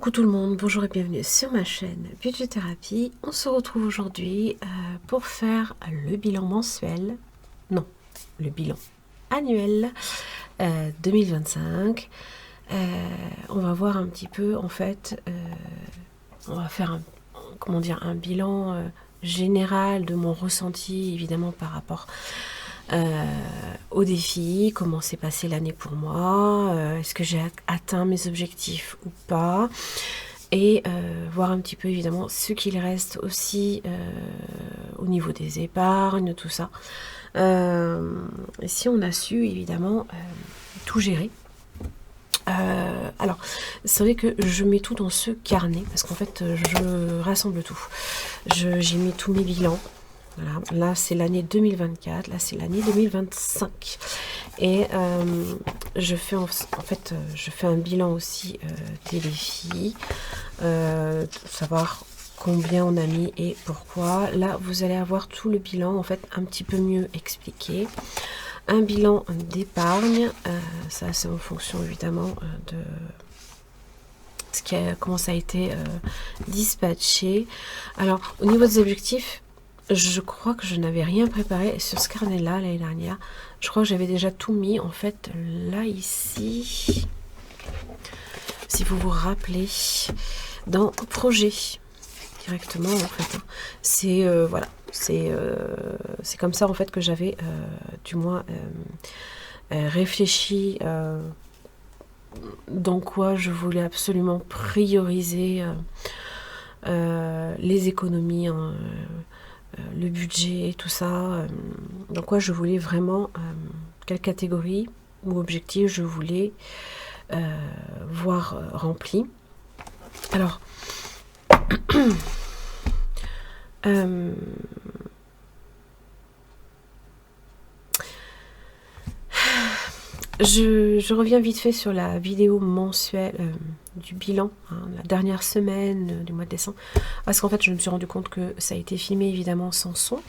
Coucou tout le monde, bonjour et bienvenue sur ma chaîne Budgéthérapie. On se retrouve aujourd'hui pour faire le bilan mensuel, non, le bilan annuel 2025. On va voir un petit peu en fait, on va faire un bilan général de mon ressenti évidemment par rapport au défi, comment s'est passée l'année pour moi, est-ce que j'ai atteint mes objectifs ou pas, et voir un petit peu évidemment ce qu'il reste aussi au niveau des épargnes, tout ça. Et si on a su évidemment tout gérer. Alors, c'est vrai que je mets tout dans ce carnet, parce qu'en fait je rassemble tout. J'ai mis tous mes bilans. Voilà. Là c'est l'année 2024, là c'est l'année 2025 et je fais je fais un bilan aussi des défis, savoir combien on a mis et pourquoi. Là vous allez avoir tout le bilan en fait un petit peu mieux expliqué. Un bilan d'épargne, ça c'est en fonction évidemment de comment ça a été dispatché. Alors au niveau des objectifs, je crois que je n'avais rien préparé sur ce carnet-là l'année dernière. Je crois que j'avais déjà tout mis. En fait, là, ici, si vous vous rappelez, dans projet, directement, en fait. C'est, voilà, c'est comme ça, en fait, que j'avais, du moins, réfléchi dans quoi je voulais absolument prioriser les économies, le budget, tout ça, donc quoi je voulais vraiment, quelle catégorie ou objectif je voulais voir rempli. Alors, je reviens vite fait sur la vidéo mensuelle du bilan, hein, la dernière semaine du mois de décembre, parce qu'en fait je me suis rendu compte que ça a été filmé évidemment sans son.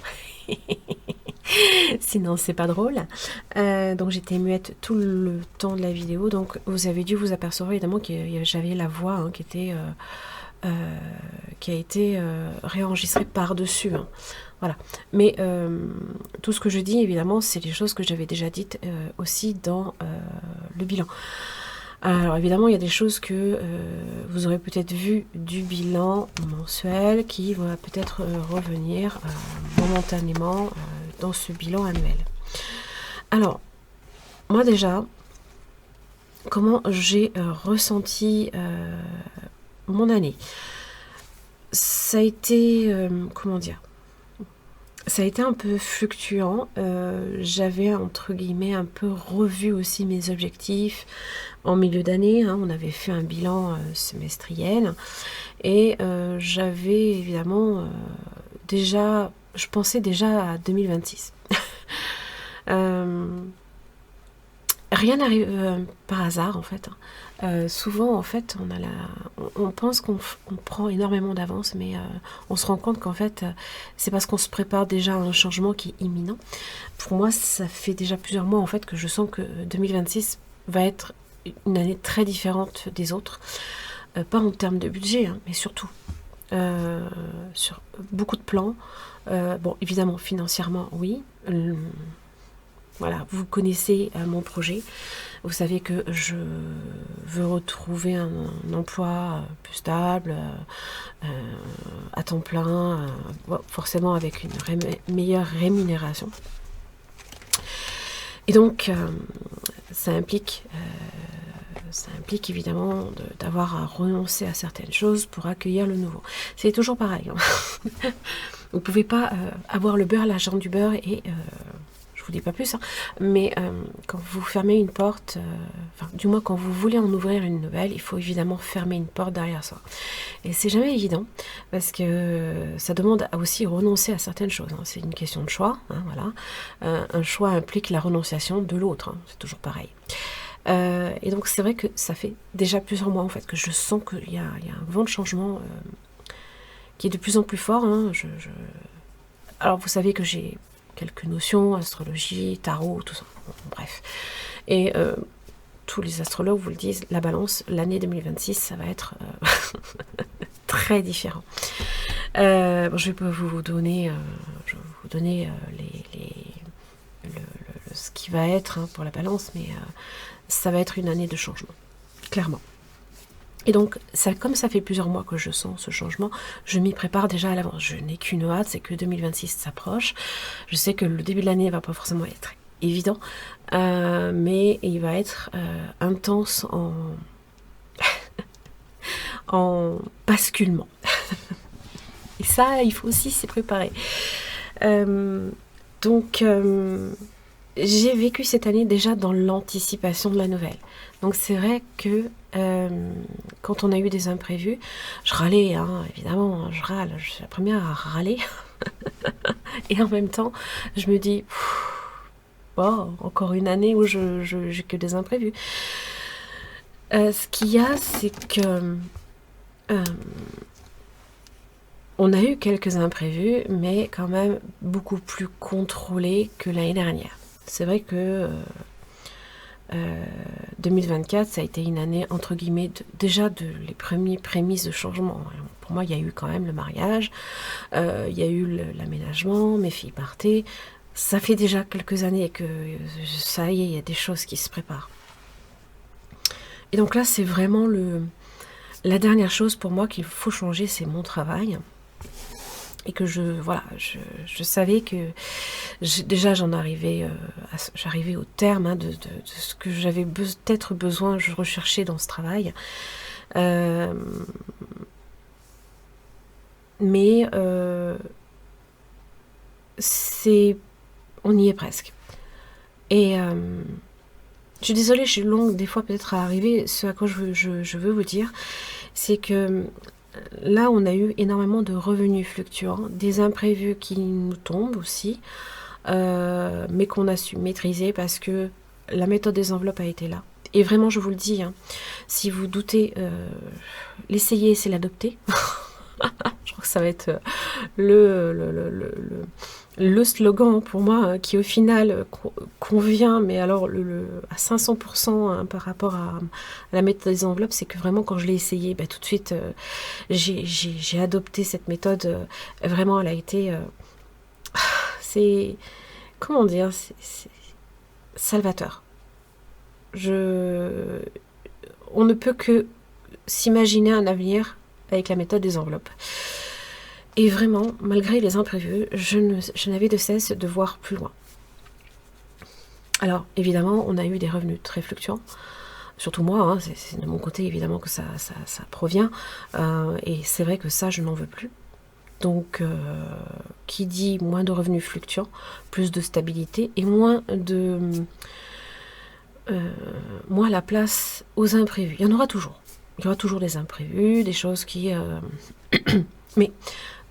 Sinon c'est pas drôle, donc j'étais muette tout le temps de la vidéo, donc vous avez dû vous apercevoir évidemment que j'avais la voix, hein, qui a été réenregistrée par-dessus, hein. Voilà, mais tout ce que je dis évidemment c'est des choses que j'avais déjà dites aussi dans le bilan. Alors évidemment il y a des choses que vous aurez peut-être vu du bilan mensuel qui vont peut-être revenir momentanément dans ce bilan annuel. Alors moi déjà, comment j'ai ressenti mon année, ça a été comment dire, ça a été un peu fluctuant. J'avais entre guillemets un peu revu aussi mes objectifs en milieu d'année, hein. On avait fait un bilan semestriel et j'avais évidemment déjà, je pensais déjà à 2026. Rien n'arrive par hasard en fait, hein. Souvent en fait on pense qu'on prend énormément d'avance, mais on se rend compte qu'en fait c'est parce qu'on se prépare déjà à un changement qui est imminent. Pour moi ça fait déjà plusieurs mois en fait que je sens que 2026 va être une année très différente des autres, pas en termes de budget, hein, mais surtout sur beaucoup de plans. Bon évidemment financièrement oui, voilà, vous connaissez mon projet, vous savez que je veux retrouver un emploi plus stable, à temps plein, forcément avec une meilleure rémunération. Et donc ça implique évidemment d'avoir à renoncer à certaines choses pour accueillir le nouveau. C'est toujours pareil, hein. Vous ne pouvez pas avoir le beurre, l'argent du beurre et je vous dis pas plus, hein, mais quand vous fermez une porte, enfin du moins quand vous voulez en ouvrir une nouvelle, il faut évidemment fermer une porte derrière soi. Et c'est jamais évident parce que ça demande à aussi renoncer à certaines choses, hein. C'est une question de choix, hein, voilà. Un choix implique la renonciation de l'autre, hein, c'est toujours pareil. Et donc c'est vrai que ça fait déjà plusieurs mois en fait que je sens qu'il y a un vent de changement qui est de plus en plus fort, hein. Alors vous savez que j'ai quelques notions, astrologie, tarot, tout ça, bon, bref. Et tous les astrologues vous le disent, la balance, l'année 2026, ça va être très différent. Je vais pas vous donner, ce qui va être pour la balance, mais ça va être une année de changement, clairement. Et donc, comme ça fait plusieurs mois que je sens ce changement, je m'y prépare déjà à l'avance. Je n'ai qu'une hâte, c'est que 2026 s'approche. Je sais que le début de l'année ne va pas forcément être évident, mais il va être intense en basculement. Et ça, il faut aussi s'y préparer. Donc, j'ai vécu cette année déjà dans l'anticipation de la nouvelle. Donc c'est vrai que quand on a eu des imprévus, je râlais, évidemment, je râle, je suis la première à râler. Et en même temps, je me dis, encore une année où j'ai que des imprévus. Ce qu'il y a, c'est que on a eu quelques imprévus, mais quand même beaucoup plus contrôlés que l'année dernière. C'est vrai que 2024, ça a été une année, entre guillemets, déjà les premiers prémices de changement. Pour moi, il y a eu quand même le mariage, il y a eu l'aménagement, mes filles partaient. Ça fait déjà quelques années que ça y est, il y a des choses qui se préparent. Et donc là, c'est vraiment la dernière chose pour moi qu'il faut changer, c'est mon travail. Et que je savais que déjà j'arrivais au terme de ce que j'avais peut-être besoin, je recherchais dans ce travail. Mais on y est presque. Et je suis désolée, je suis longue des fois peut-être à arriver. Ce à quoi je veux vous dire, c'est que là, on a eu énormément de revenus fluctuants, des imprévus qui nous tombent aussi, mais qu'on a su maîtriser parce que la méthode des enveloppes a été là. Et vraiment, je vous le dis, si vous doutez, l'essayer, c'est l'adopter. Je crois que ça va être le slogan pour moi qui au final convient, mais alors à 500% par rapport à la méthode des enveloppes, c'est que vraiment quand je l'ai essayé, tout de suite j'ai adopté cette méthode. Vraiment, elle a été c'est comment dire, c'est salvateur. On ne peut que s'imaginer un avenir avec la méthode des enveloppes. Et vraiment, malgré les imprévus, je n'avais de cesse de voir plus loin. Alors, évidemment, on a eu des revenus très fluctuants. Surtout moi, c'est de mon côté, évidemment, que ça provient. Et c'est vrai que ça, je n'en veux plus. Donc, qui dit moins de revenus fluctuants, plus de stabilité et moins la place aux imprévus. Il y en aura toujours. Il y aura toujours des imprévus, des choses qui... Mais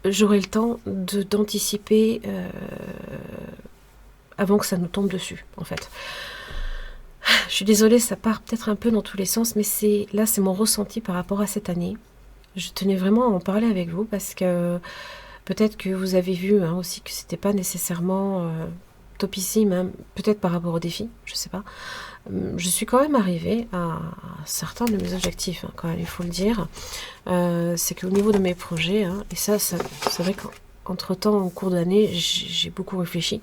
j'aurai le temps d'anticiper avant que ça nous tombe dessus, en fait. Je suis désolée, ça part peut-être un peu dans tous les sens, mais c'est mon ressenti par rapport à cette année. Je tenais vraiment à en parler avec vous parce que peut-être que vous avez vu aussi que c'était pas nécessairement topissime, peut-être par rapport au défi, je sais pas. Je suis quand même arrivée à certains de mes objectifs, quand même, il faut le dire. C'est qu'au niveau de mes projets, et ça c'est vrai qu'entre-temps, en cours d'année, j'ai beaucoup réfléchi.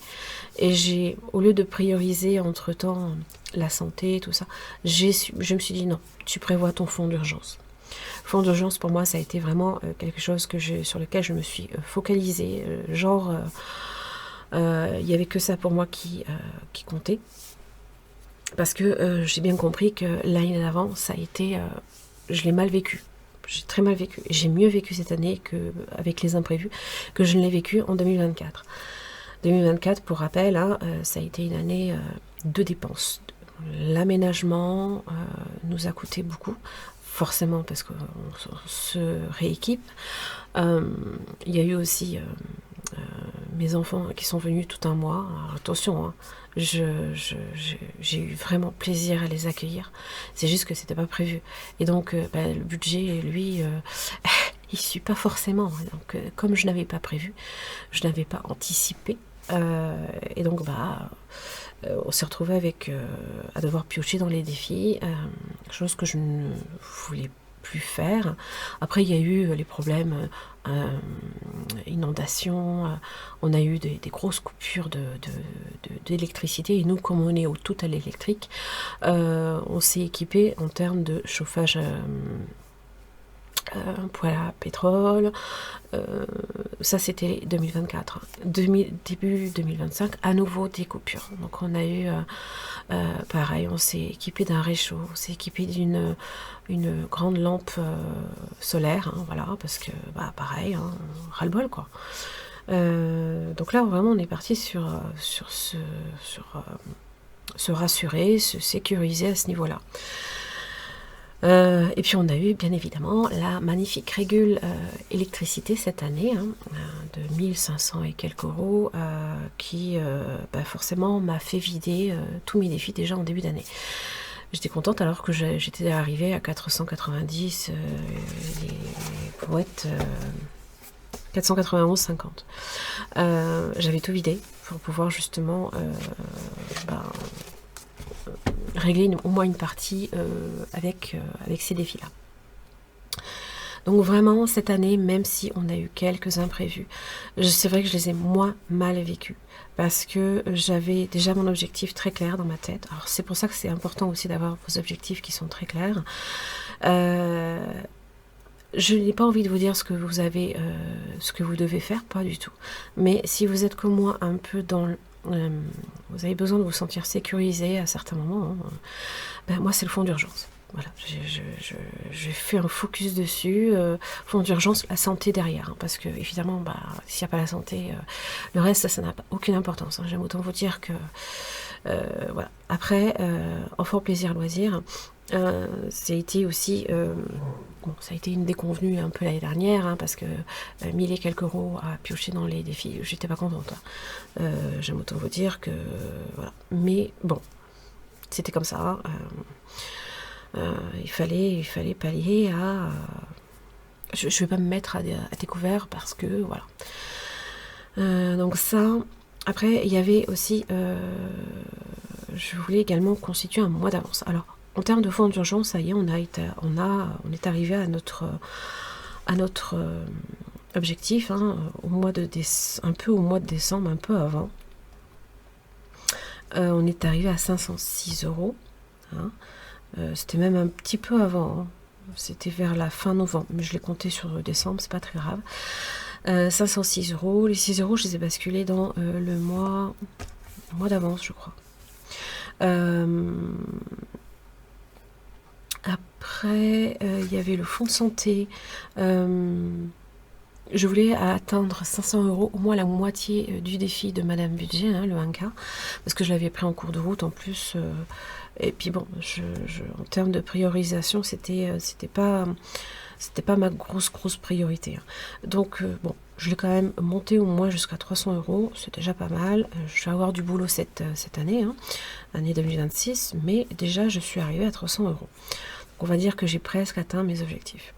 Et au lieu de prioriser entre-temps la santé, tout ça, je me suis dit non, tu prévois ton fonds d'urgence. Fonds d'urgence, pour moi, ça a été vraiment quelque chose sur lequel je me suis focalisée. Il n'y avait que ça pour moi qui comptait. Parce que j'ai bien compris que l'année d'avant, ça a été... je l'ai mal vécu. J'ai très mal vécu. J'ai mieux vécu cette année avec les imprévus que je ne l'ai vécu en 2024. 2024, pour rappel, ça a été une année de dépenses. L'aménagement nous a coûté beaucoup. Forcément, parce qu'on se rééquipe. Il y a eu aussi mes enfants qui sont venus tout un mois. Alors, attention, j'ai eu vraiment plaisir à les accueillir. C'est juste que c'était pas prévu. Et donc, le budget, lui, il suit pas forcément. Donc, comme je n'avais pas prévu, je n'avais pas anticipé. Et donc, on s'est retrouvé avec à devoir piocher dans les défis, chose que je ne voulais plus faire. Après, il y a eu les problèmes inondations, on a eu des grosses coupures d'électricité, et nous, comme on est tout à l'électrique, on s'est équipé en termes de chauffage un poêle à pétrole, ça c'était 2024. Début 2025, à nouveau des coupures. Donc on a eu, pareil, on s'est équipé d'un réchaud, on s'est équipé d'une grande lampe solaire, hein, voilà, parce que, bah, pareil, hein, ras-le-bol, quoi. Donc là, vraiment, on est parti sur se rassurer, se sécuriser à ce niveau-là. Et puis on a eu bien évidemment la magnifique régule électricité cette année, hein, de 1500 et quelques euros, qui bah forcément m'a fait vider tous mes défis déjà en début d'année. J'étais contente alors que j'étais arrivée à 490, les brouettes 491,50. J'avais tout vidé pour pouvoir justement régler au moins une partie avec ces défis-là. Donc vraiment, cette année, même si on a eu quelques imprévus, c'est vrai que je les ai moins mal vécus, parce que j'avais déjà mon objectif très clair dans ma tête. Alors c'est pour ça que c'est important aussi d'avoir vos objectifs qui sont très clairs. Je n'ai pas envie de vous dire ce que vous avez, ce que vous devez faire, pas du tout. Mais si vous êtes comme moi un peu dans le vous avez besoin de vous sentir sécurisé à certains moments, hein, ben moi c'est le fonds d'urgence. Voilà, j'ai fait un focus dessus, fonds d'urgence, la santé derrière, hein, parce que évidemment, bah, s'il n'y a pas la santé, le reste, ça n'a aucune importance, hein. J'aime autant vous dire que, voilà. Après, enfant, plaisir, loisir, ça a été aussi, bon, ça a été une déconvenue un peu l'année dernière, hein, parce que 1000 et quelques euros à piocher dans les défis, j'étais pas contente, hein. J'aime autant vous dire que, voilà. Mais bon, c'était comme ça. Il fallait pallier à... je ne vais pas me mettre à découvert parce que, voilà. Donc ça... Après, il y avait aussi... je voulais également constituer un mois d'avance. Alors, en termes de fonds d'urgence, ça y est, on est arrivé à notre objectif, hein, un peu au mois de décembre, un peu avant. On est arrivé à 506 euros. Hein. C'était même un petit peu avant, hein. C'était vers la fin novembre, mais je l'ai compté sur décembre, c'est pas très grave. 506 euros, les 6 euros, je les ai basculés dans le mois d'avance, je crois. Après, il y avait le fonds de santé. Je voulais atteindre 500 euros, au moins la moitié du défi de Madame Budget, hein, le 1K, parce que je l'avais pris en cours de route en plus. Et puis bon, en termes de priorisation, c'était pas ma grosse priorité, hein. Donc bon, je l'ai quand même monté au moins jusqu'à 300 euros, c'est déjà pas mal. Je vais avoir du boulot cette année, hein, année 2026, mais déjà je suis arrivée à 300 euros. Donc on va dire que j'ai presque atteint mes objectifs.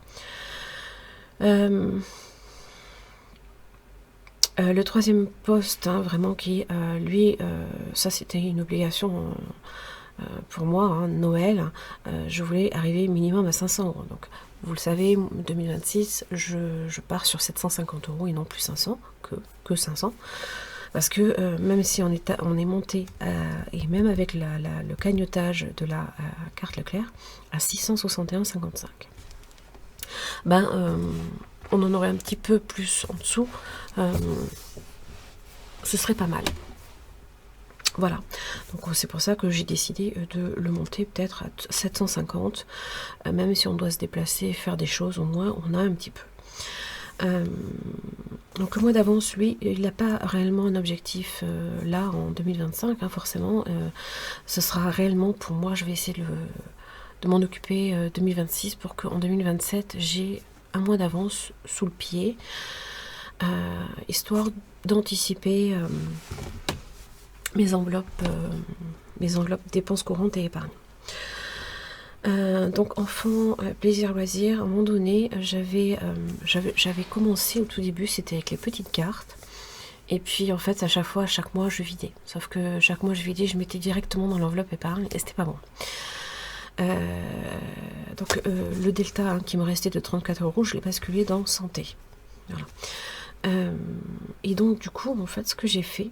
Le troisième poste, hein, vraiment qui, lui, ça c'était une obligation pour moi, hein, Noël, je voulais arriver minimum à 500 euros. Donc, vous le savez, 2026, je pars sur 750 euros et non plus 500, que 500. Parce que même si on est monté, et même avec le cagnotage de la carte Leclerc, à 661,55. Ben, on en aurait un petit peu plus en dessous, ce serait pas mal. Voilà, donc c'est pour ça que j'ai décidé de le monter peut-être à 750, même si on doit se déplacer, faire des choses, au moins on a un petit peu. Donc le mois d'avance, lui, il n'a pas réellement un objectif là en 2025, hein, forcément. Ce sera réellement pour moi, je vais essayer de m'en occuper 2026 pour qu'en 2027 j'ai un mois d'avance sous le pied, histoire d'anticiper mes enveloppes dépenses courantes et épargne. Donc enfant, plaisir, loisir, à un moment donné, j'avais commencé au tout début, c'était avec les petites cartes, Et puis en fait à chaque mois je vidais. Sauf que chaque mois je vidais, je mettais directement dans l'enveloppe épargne et c'était pas bon. Donc le delta hein, qui me restait de 34 €, je l'ai basculé dans santé. Voilà. Et donc du coup en fait ce que j'ai fait,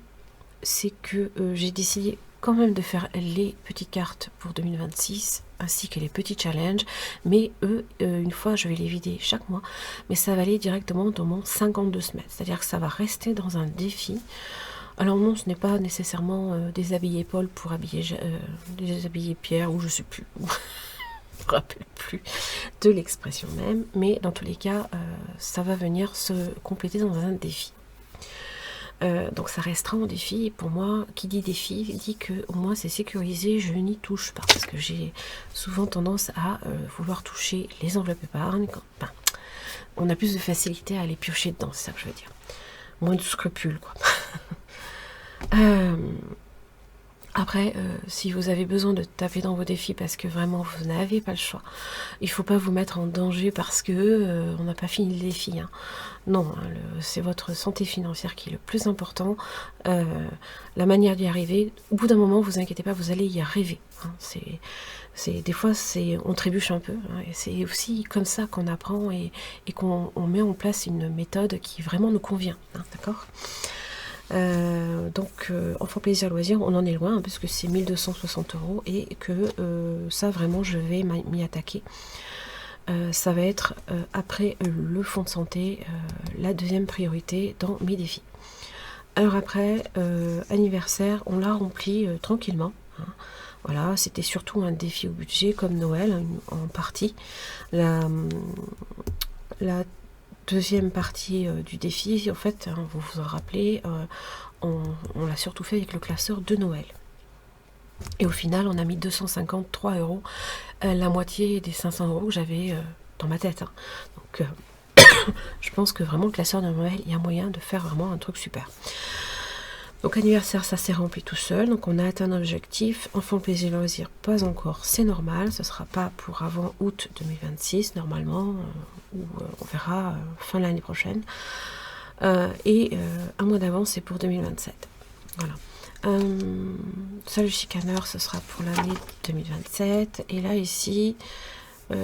c'est que j'ai décidé quand même de faire les petites cartes pour 2026 ainsi que les petits challenges, mais eux une fois je vais les vider chaque mois, mais ça va aller directement dans mon 52 semaines, c'est à dire que ça va rester dans un défi. Alors non, ce n'est pas nécessairement déshabiller Paul pour déshabiller Pierre, ou je sais plus, je me rappelle plus de l'expression même, mais dans tous les cas, ça va venir se compléter dans un défi. Donc ça restera en défi, et pour moi, qui dit défi, dit que au moins c'est sécurisé, je n'y touche pas, parce que j'ai souvent tendance à vouloir toucher les enveloppes épargne, on a plus de facilité à aller piocher dedans, c'est ça que je veux dire. Moins de scrupules, quoi. Après, si vous avez besoin de taper dans vos défis parce que vraiment vous n'avez pas le choix, il ne faut pas vous mettre en danger parce que on n'a pas fini le défi. Hein. Non, hein, c'est votre santé financière qui est le plus important. La manière d'y arriver, au bout d'un moment, vous inquiétez pas, vous allez y arriver. Hein. Des fois, on trébuche un peu. Hein, et c'est aussi comme ça qu'on apprend et qu'on met en place une méthode qui vraiment nous convient. Hein, d'accord ? Donc enfant plaisir loisir, on en est loin hein, parce que c'est 1260 € et que ça vraiment je vais m'y attaquer. Ça va être après le fonds de santé la deuxième priorité dans mes défis. Alors après anniversaire, on l'a rempli tranquillement hein. Voilà, c'était surtout un défi au budget comme Noël hein, en partie. La deuxième partie du défi, en fait, hein, vous vous en rappelez, on l'a surtout fait avec le classeur de Noël. Et au final, on a mis 253 €, la moitié des 500 € que j'avais dans ma tête. Hein. Donc, je pense que vraiment, le classeur de Noël, il y a moyen de faire vraiment un truc super. Donc anniversaire, ça s'est rempli tout seul, donc on a atteint l'objectif. Enfant plaisir loisir, pas encore, c'est normal, ce sera pas pour avant août 2026 normalement, ou on verra fin de l'année prochaine. Et un mois d'avance, c'est pour 2027. Voilà. Ça, le chicaneur, ce sera pour l'année 2027. Et là, ici,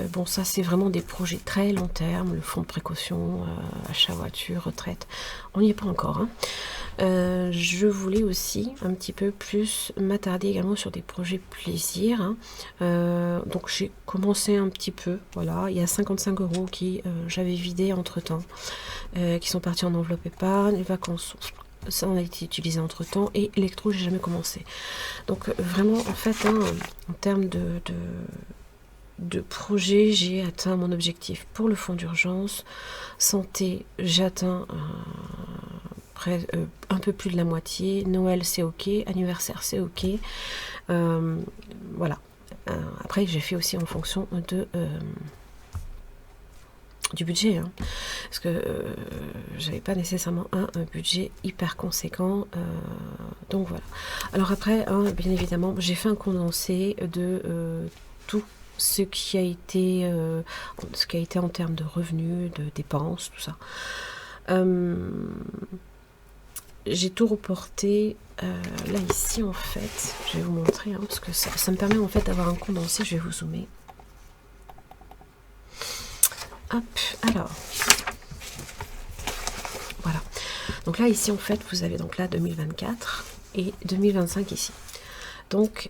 bon, ça, c'est vraiment des projets très long terme, le fonds de précaution, achat voiture, retraite. On n'y est pas encore, hein. Je voulais aussi un petit peu plus m'attarder également sur des projets plaisir hein. Donc j'ai commencé un petit peu, voilà, il y a 55 € qui j'avais vidé entre temps, qui sont partis en enveloppe épargne, les vacances ça on a été utilisé entre temps, et électro j'ai jamais commencé. Donc vraiment en fait hein, en termes de projet, j'ai atteint mon objectif pour le fonds d'urgence. Santé, j'ai atteint un peu plus de la moitié. Noël, c'est ok. Anniversaire, c'est ok. Voilà. Après, j'ai fait aussi en fonction du budget. Hein, parce que j'avais pas nécessairement un budget hyper conséquent. Donc voilà. Alors après, hein, bien évidemment, j'ai fait un condensé de tout ce qui a été en termes de revenus, de dépenses, tout ça. J'ai tout reporté là ici en fait, je vais vous montrer hein, parce que ça me permet en fait d'avoir un condensé. Je vais vous zoomer. Hop, alors voilà, donc là ici en fait vous avez donc là 2024 et 2025 ici. Donc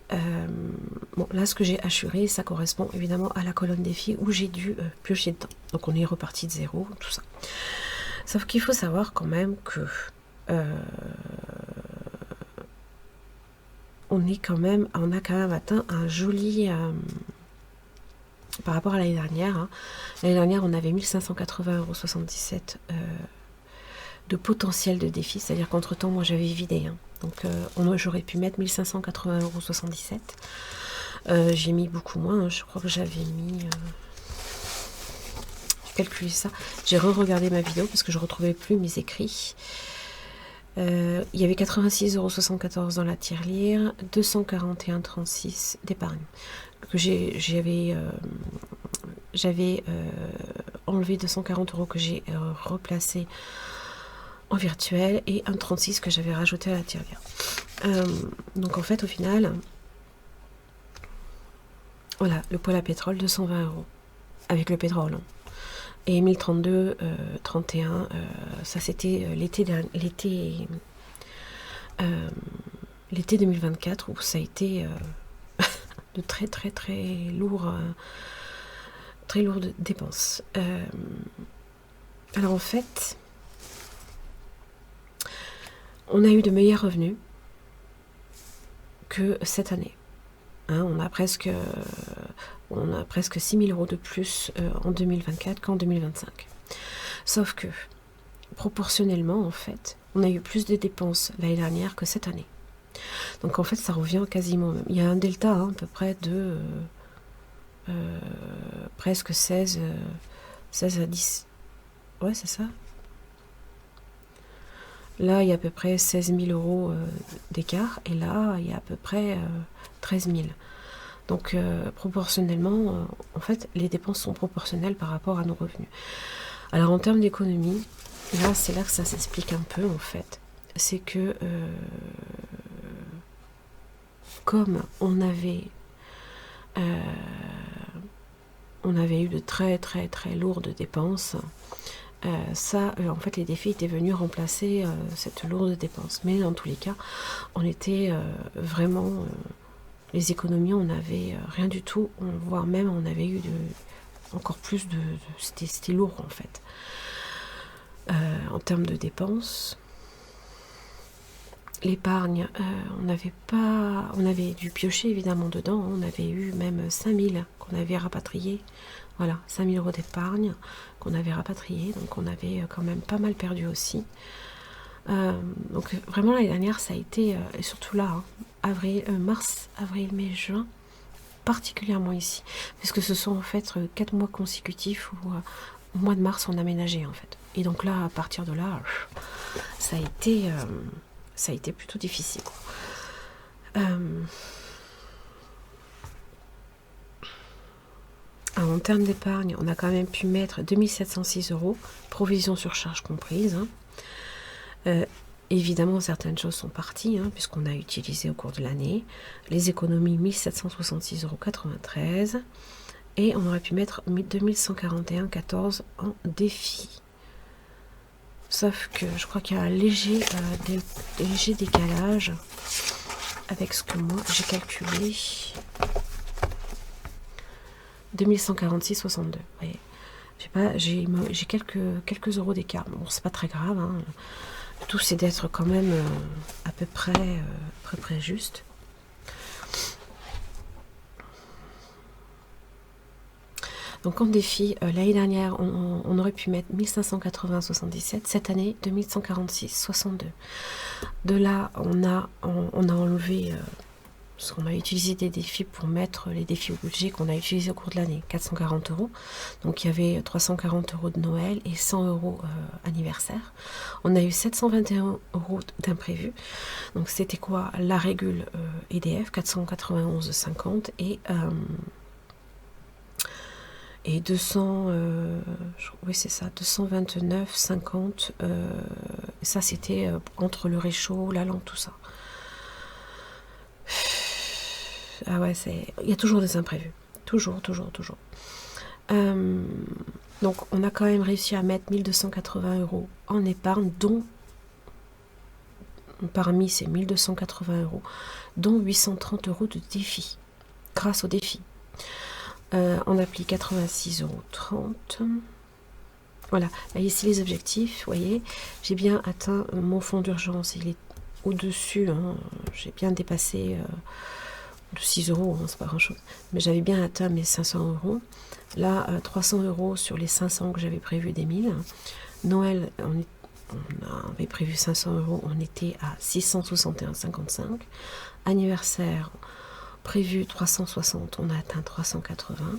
bon, là ce que j'ai assuré, ça correspond évidemment à la colonne défi où j'ai dû piocher dedans. Donc on est reparti de zéro, tout ça. Sauf qu'il faut savoir quand même que on a quand même atteint un joli par rapport à l'année dernière. Hein. L'année dernière, on avait 1580,77 € de potentiel de défi, c'est-à-dire qu'entre temps, moi j'avais vidé. Hein. Donc j'aurais pu mettre 1580,77 €. J'ai mis beaucoup moins, hein. Je crois que j'avais mis... j'ai calculé ça. J'ai re-regardé ma vidéo parce que je ne retrouvais plus mes écrits. Il y avait 86,74 € dans la tirelire, 241,36 € d'épargne. Que j'avais enlevé 240 € que j'ai replacé en virtuel et un 36 que j'avais rajouté à la tirelire. Donc en fait au final, voilà, le poêle à pétrole 220 € avec le pétrole. Hein. Et 1032, 31, ça c'était l'été 2024 où ça a été de très très très lourdes dépenses. Alors en fait, on a eu de meilleurs revenus que cette année. Hein, on a presque 6 000 € de plus en 2024 qu'en 2025. Sauf que, proportionnellement, en fait, on a eu plus de dépenses l'année dernière que cette année. Donc en fait, ça revient quasiment même. Il y a un delta hein, à peu près de presque 16 à 10. Ouais, c'est ça. Là, il y a à peu près 16 000 € d'écart. Et là, il y a à peu près 13 000. Donc, proportionnellement, en fait, les dépenses sont proportionnelles par rapport à nos revenus. Alors, en termes d'économie, là, c'est là que ça s'explique un peu, en fait. C'est que, comme on avait eu de très, très, très lourdes dépenses, en fait, les défis étaient venus remplacer cette lourde dépense. Mais dans tous les cas, on était vraiment... les économies, on n'avait rien du tout, voire même on avait eu encore plus de c'était lourd en fait. En termes de dépenses, l'épargne, on avait dû piocher évidemment dedans, on avait eu même 5 000 qu'on avait rapatrié, voilà, 5 000 € d'épargne qu'on avait rapatrié, donc on avait quand même pas mal perdu aussi. Donc vraiment l'année dernière ça a été, et surtout là, hein, mars, avril, mai, juin, particulièrement ici, parce que ce sont en fait 4 mois consécutifs où au mois de mars on a ménagé en fait. Et donc là, à partir de là, ça a été plutôt difficile. Alors, en termes d'épargne, on a quand même pu mettre 2706 €, provision sur charge comprise. Hein. Évidemment, certaines choses sont parties, hein, puisqu'on a utilisé au cours de l'année. Les économies, 1766,93 €. Et on aurait pu mettre 2141,14 € en défi. Sauf que je crois qu'il y a un léger décalage avec ce que moi j'ai calculé. 2146,62. J'ai quelques euros d'écart. Bon, c'est pas très grave. Hein. Tout c'est d'être quand même à peu près juste. Donc en défi, l'année dernière, on aurait pu mettre 1580,77. Cette année, 2146,62. De là, on a enlevé, parce qu'on a utilisé des défis pour mettre les défis au budget qu'on a utilisé au cours de l'année, 440 €. Donc il y avait 340 € de Noël et 100 € anniversaire. On a eu 721 € d'imprévu. Donc c'était quoi? La régule EDF, 491,50 et 200, oui c'est ça, 229,50. Ça c'était entre le réchaud, la lampe, tout ça. Ah ouais, il y a toujours des imprévus. Toujours. Donc on a quand même réussi à mettre 1280 € en épargne, dont parmi ces 1280 €, dont 830 € de défi, grâce au défi. On applique 86,30 €. Voilà, là, ici les objectifs, vous voyez, j'ai bien atteint mon fonds d'urgence, il est au-dessus, hein, j'ai bien dépassé de 6 €, hein, c'est pas grand chose, mais j'avais bien atteint mes 500 €. Là, 300 € sur les 500 que j'avais prévu des 1000. Noël, on avait prévu 500 €, on était à 661,55. Anniversaire, prévu 360, on a atteint 380.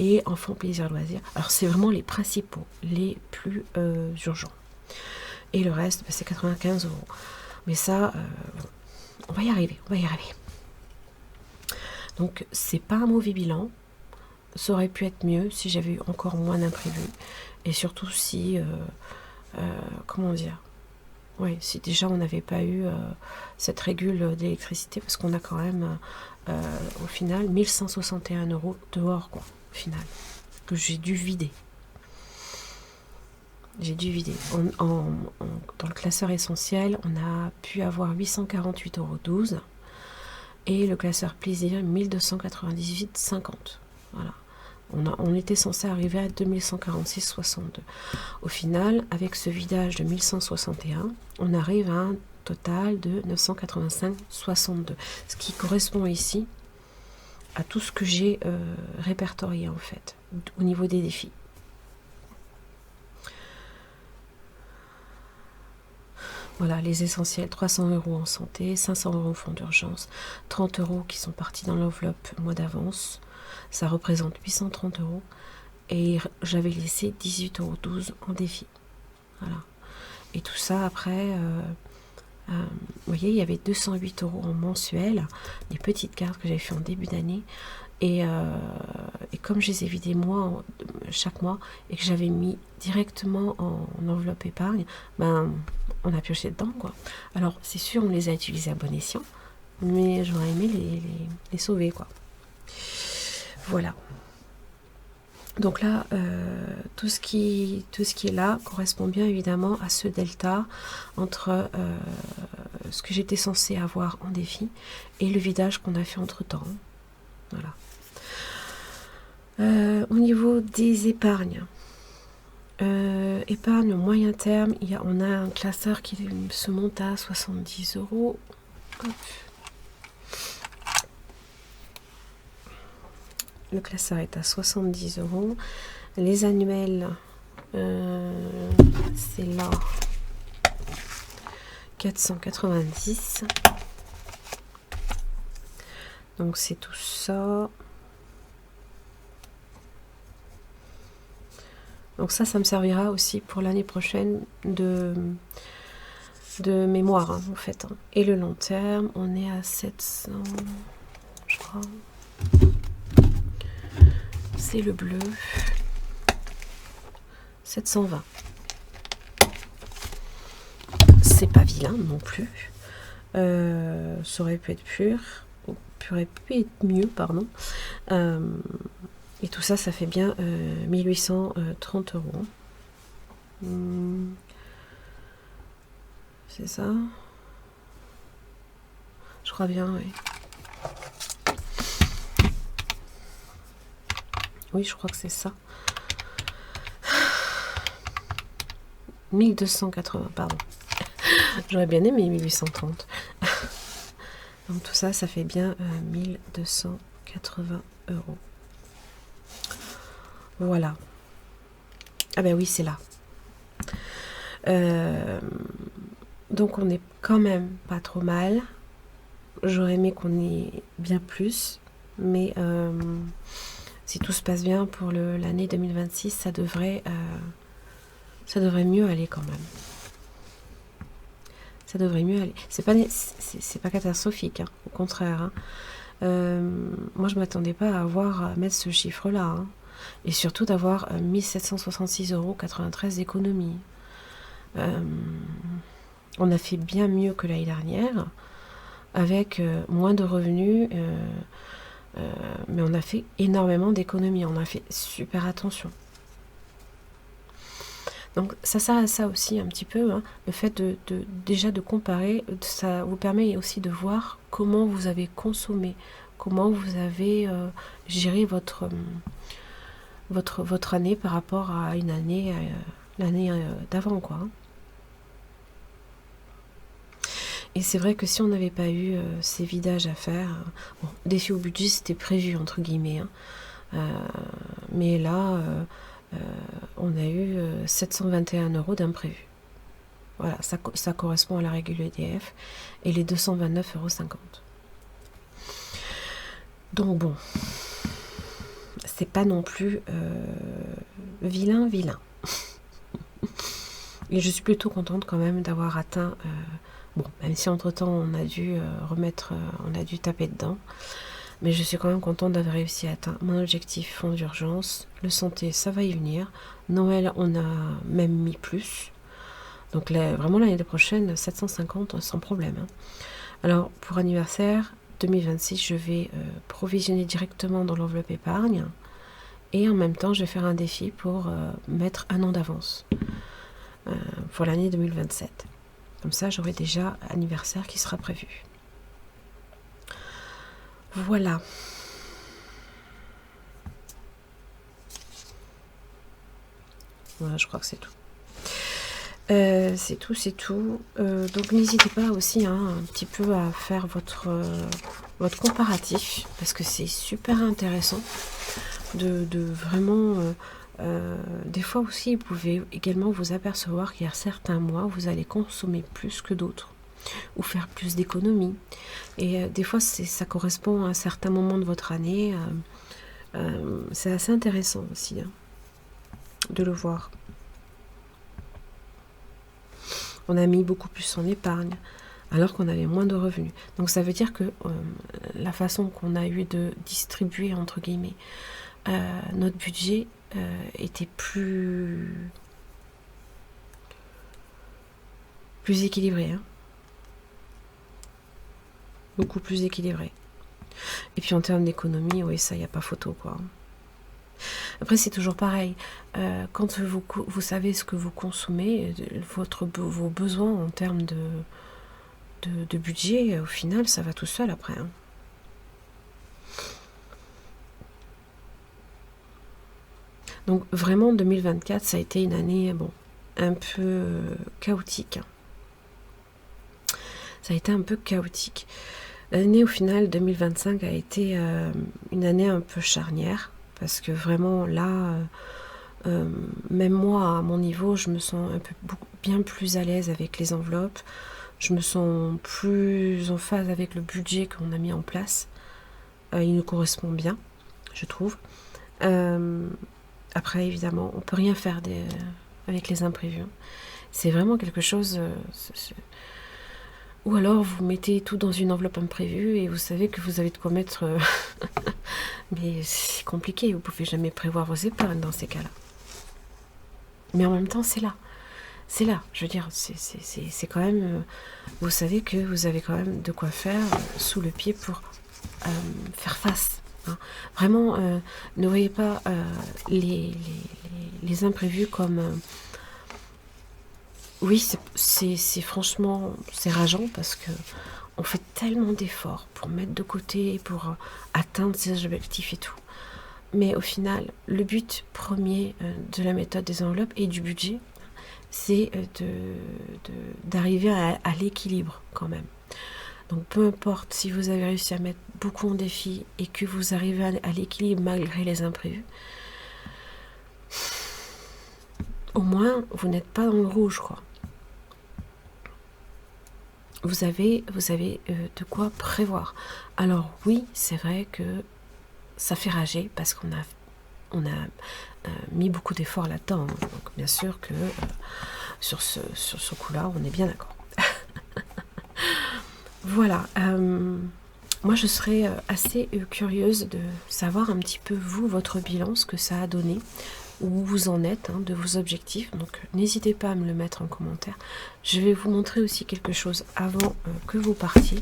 Et enfants, plaisir, loisirs. Alors c'est vraiment les principaux, les plus urgents. Et le reste, c'est 95 €. Mais ça, on va y arriver. Donc c'est pas un mauvais bilan. Ça aurait pu être mieux si j'avais eu encore moins d'imprévus. Et surtout si, comment dire, Oui, si déjà on n'avait pas eu cette régule d'électricité, parce qu'on a quand même, au final, 1161 € dehors, quoi, au final, que j'ai dû vider. J'ai dû vider. Dans le classeur essentiel, on a pu avoir 848,12 € et le classeur plaisir 1298,50 €. Voilà. On était censé arriver à 2146,62 €. Au final, avec ce vidage de 1161, on arrive à un total de 985,62 €. Ce qui correspond ici à tout ce que j'ai répertorié en fait, au niveau des défis. Voilà, les essentiels, 300 € en santé, 500 € en fonds d'urgence, 30 € qui sont partis dans l'enveloppe mois d'avance. Ça représente 830 € et j'avais laissé 18,12 € en défi. Voilà. Et tout ça après, vous voyez, il y avait 208 € en mensuel, des petites cartes que j'avais fait en début d'année. Et comme je les ai vidées moi chaque mois et que j'avais mis directement en enveloppe épargne, ben on a pioché dedans, quoi. Alors c'est sûr, on les a utilisés à bon escient, mais j'aurais aimé les sauver, quoi. Voilà. Donc là, tout ce qui est là correspond bien évidemment à ce delta entre ce que j'étais censée avoir en défi et le vidage qu'on a fait entre temps. Voilà. Au niveau des épargnes, épargne moyen terme, on a un classeur qui se monte à 70 €. Hop. Le classeur est à 70 €. Les annuels, c'est là 490. Donc c'est tout ça. Donc ça me servira aussi pour l'année prochaine de mémoire, hein, en fait. Hein. Et le long terme, on est à 700, je crois. C'est le bleu. 720. C'est pas vilain non plus. Ça aurait pu être pur. Aurait pu être mieux, pardon. Et tout ça, ça fait bien 1830 €. C'est ça? Je crois bien, oui. Oui, je crois que c'est ça. 1280, pardon. J'aurais bien aimé 1830. Donc tout ça, ça fait bien 1280 €. Voilà. Ah ben oui, c'est là. Donc on est quand même pas trop mal. J'aurais aimé qu'on ait bien plus. Mais si tout se passe bien pour l'année 2026, ça devrait mieux aller quand même. Ça devrait mieux aller. C'est pas catastrophique, hein, au contraire. Hein. Moi, je m'attendais pas à mettre ce chiffre-là. Hein. Et surtout d'avoir 1766,93 € d'économie. On a fait bien mieux que l'année dernière, avec moins de revenus, mais on a fait énormément d'économies. On a fait super attention. Donc ça sert à ça aussi un petit peu, hein, le fait déjà de comparer, ça vous permet aussi de voir comment vous avez consommé, comment vous avez géré votre année par rapport à une année, l'année d'avant, quoi. Et c'est vrai que si on n'avait pas eu ces vidages à faire, bon, défi au budget c'était prévu entre guillemets, hein, mais là on a eu 721 € d'imprévu. Voilà, ça correspond à la règle EDF et les 229,50 €. Donc bon, c'est pas non plus vilain. Et je suis plutôt contente quand même d'avoir atteint, bon, même si entre temps on a dû on a dû taper dedans, mais je suis quand même contente d'avoir réussi à atteindre mon objectif fonds d'urgence. Le santé, ça va y venir. Noël, on a même mis plus. Donc vraiment l'année prochaine, 750 sans problème. Hein. Alors pour anniversaire 2026, je vais provisionner directement dans l'enveloppe épargne. Et en même temps, je vais faire un défi pour mettre un an d'avance pour l'année 2027. Comme ça, j'aurai déjà anniversaire qui sera prévu. Voilà. Voilà, je crois que c'est tout. C'est tout. Donc n'hésitez pas aussi un petit peu à faire votre comparatif, parce que c'est super intéressant de vraiment... des fois aussi, vous pouvez également vous apercevoir qu'il y a certains mois, vous allez consommer plus que d'autres, ou faire plus d'économies. Et des fois, ça correspond à un certain moment de votre année. C'est assez intéressant aussi hein, de le voir. On a mis beaucoup plus en épargne, alors qu'on avait moins de revenus. Donc ça veut dire que la façon qu'on a eu de distribuer, entre guillemets, notre budget était plus équilibré. Hein. Beaucoup plus équilibré. Et puis en termes d'économie, oui, ça, il n'y a pas photo, quoi. Après, c'est toujours pareil. Quand vous savez ce que vous consommez, vos besoins en termes de budget, au final, ça va tout seul après. Hein. Donc vraiment, 2024, ça a été une année un peu chaotique. Ça a été un peu chaotique. L'année, au final, 2025 a été une année un peu charnière. Parce que vraiment, là, même moi, à mon niveau, je me sens bien plus à l'aise avec les enveloppes. Je me sens plus en phase avec le budget qu'on a mis en place. Il nous correspond bien, je trouve. Après, évidemment, on ne peut rien faire avec les imprévus. C'est vraiment quelque chose... Ou alors, vous mettez tout dans une enveloppe imprévue et vous savez que vous avez de quoi mettre... Mais c'est compliqué, vous ne pouvez jamais prévoir vos épargnes dans ces cas-là. Mais en même temps, c'est là. C'est là, je veux dire, c'est quand même... vous savez que vous avez quand même de quoi faire sous le pied pour faire face. Hein. Vraiment, ne voyez pas les imprévus comme... oui, c'est franchement, c'est rageant parce que on fait tellement d'efforts pour mettre de côté, pour atteindre ses objectifs et tout. Mais au final, le but premier de la méthode des enveloppes et du budget, c'est d'arriver à l'équilibre quand même. Donc peu importe si vous avez réussi à mettre beaucoup en défi et que vous arrivez à l'équilibre malgré les imprévus, au moins vous n'êtes pas dans le rouge, quoi. Vous avez de quoi prévoir. Alors oui, c'est vrai que ça fait rager parce qu'on a mis beaucoup d'efforts là-dedans. Hein. Donc bien sûr que sur ce coup-là, on est bien d'accord. Voilà. Moi, je serais assez curieuse de savoir un petit peu, vous, votre bilan, ce que ça a donné, où vous en êtes de vos objectifs. Donc n'hésitez pas à me le mettre en commentaire. Je vais vous montrer aussi quelque chose avant que vous partiez.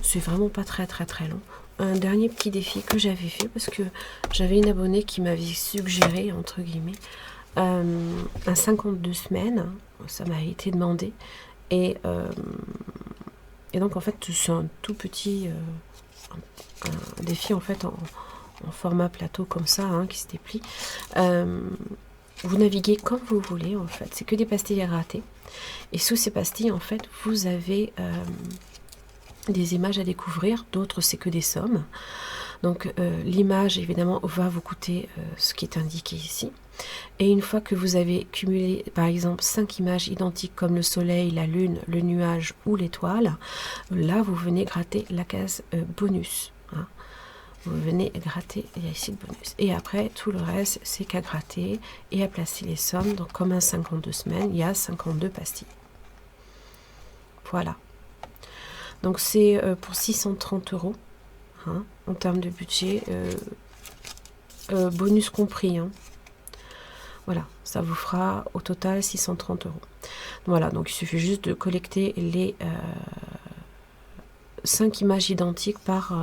C'est vraiment pas très long. Un dernier petit défi que j'avais fait parce que j'avais une abonnée qui m'avait suggéré, entre guillemets, un 52 semaines. Ça m'a été demandé. Et donc en fait c'est un tout petit un défi en fait en format plateau comme ça qui se déplie. Vous naviguez comme vous voulez en fait, c'est que des pastilles à gratter et sous ces pastilles en fait vous avez des images à découvrir, d'autres c'est que des sommes. Donc l'image évidemment va vous coûter ce qui est indiqué ici. Et une fois que vous avez cumulé par exemple 5 images identiques comme le soleil, la lune, le nuage ou l'étoile, là vous venez gratter la case bonus. Hein. Vous venez gratter, il y a ici le bonus. Et après tout le reste c'est qu'à gratter et à placer les sommes. Donc comme un 52 semaines, il y a 52 pastilles. Voilà. Donc c'est pour 630 € en termes de budget, bonus compris. Hein. Voilà, ça vous fera au total 630 €. Voilà, donc il suffit juste de collecter les 5 images identiques par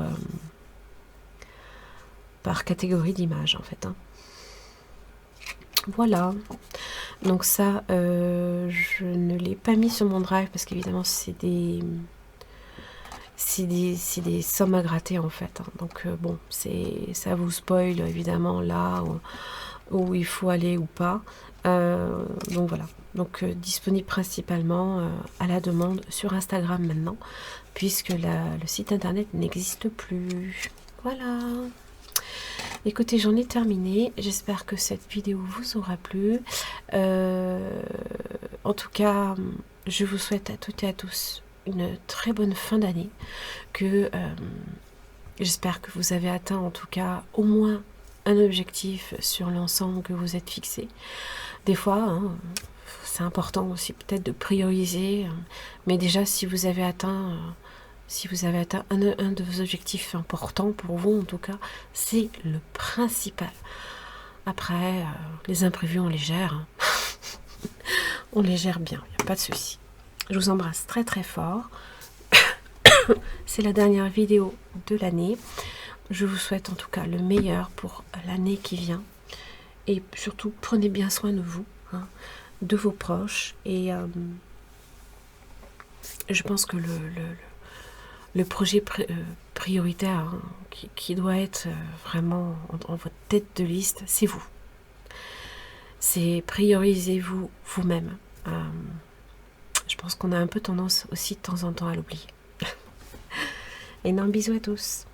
catégorie d'image en fait. Hein. Voilà, donc ça, je ne l'ai pas mis sur mon drive parce qu'évidemment c'est des sommes à gratter en fait. Hein. Donc bon, ça vous spoil évidemment là où il faut aller ou pas. Donc voilà, donc disponible principalement à la demande sur Instagram maintenant, puisque le site internet n'existe plus. Voilà. Écoutez, j'en ai terminé. J'espère que cette vidéo vous aura plu. En tout cas, je vous souhaite à toutes et à tous une très bonne fin d'année. J'espère que vous avez atteint en tout cas au moins un objectif sur l'ensemble que vous êtes fixé. Des fois, hein, c'est important aussi peut-être de prioriser. Mais déjà, si vous avez atteint un de vos objectifs importants pour vous, en tout cas, c'est le principal. Après, les imprévus, on les gère. Hein. On les gère bien, il n'y a pas de souci. Je vous embrasse très très fort. C'est la dernière vidéo de l'année. Je vous souhaite en tout cas le meilleur pour l'année qui vient. Et surtout, prenez bien soin de vous, hein, de vos proches. Et je pense que le projet prioritaire, hein, qui doit être vraiment en votre tête de liste, c'est vous. C'est priorisez-vous vous-même. Je pense qu'on a un peu tendance aussi de temps en temps à l'oublier. Énorme bisous à tous.